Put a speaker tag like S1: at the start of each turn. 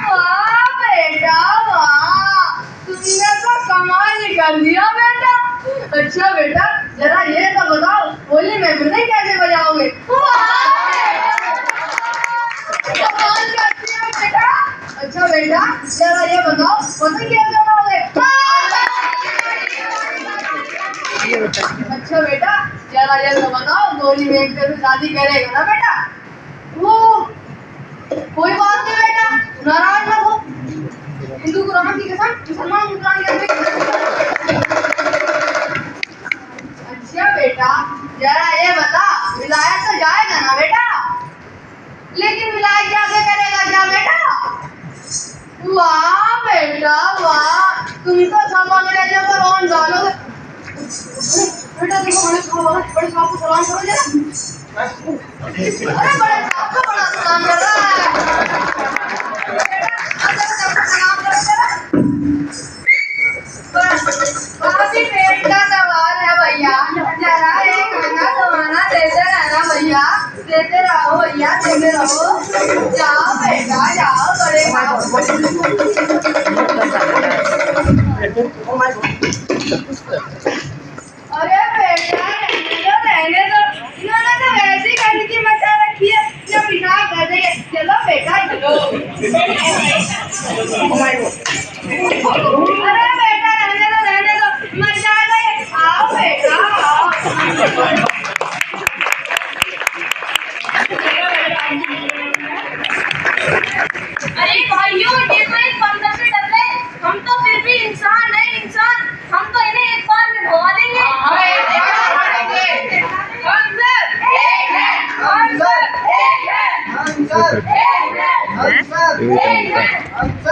S1: वाह बेटा वाह, तुमने तो कमाल ही कर दिया बेटा। अच्छा बेटा जरा ये तो बताओ होली में बंदे कैसे बजाओगे? कमाल करती हो बेटा। अच्छा बेटा जरा ये बताओ पतंग कैसे उड़ाओगे? अच्छा बेटा जरा ये तो बताओ गोली में एक से शादी करेगा ना बेटा? वो कोई बात नहीं बेटा, नाराज मत हो। हिंदू कुरान की कसम, मुसलमान कुरान की कसम। अच्छा बेटा जरा ये बता विलायत तो जाएगा ना बेटा? लेकिन विलायत कैसे करेगा क्या बेटा? वाह बेटा वाह, तुम तो सब अंग्रेजों को रोन डालोगे। बेटा देखो बड़े साहब को सलाम करो जरा। अरे बड़े साहब को बड़ा सलाम कर रहा है। काफी पेट का सवाल है भैया, जरा एक खाना तुम्हारा देते रहना भैया, देते रहो भैया देते रहो। जाओ बेटा जाओ, बड़े खाओ। अरे बेटा रहने दो, इन्होंने तो वैसी गंदगी मचा रखी है जो पेशाब कर देंगे। चलो बेटा चलो। अरे बेटा रहने दो मचा गए। आओ बेटा आओ।
S2: अरे भाइयों ये तो एक बंदर से डर रहे, हम तो फिर भी इंसान है इंसान, हम तो इन्हें एक बार में भगा देंगे।
S1: हम सब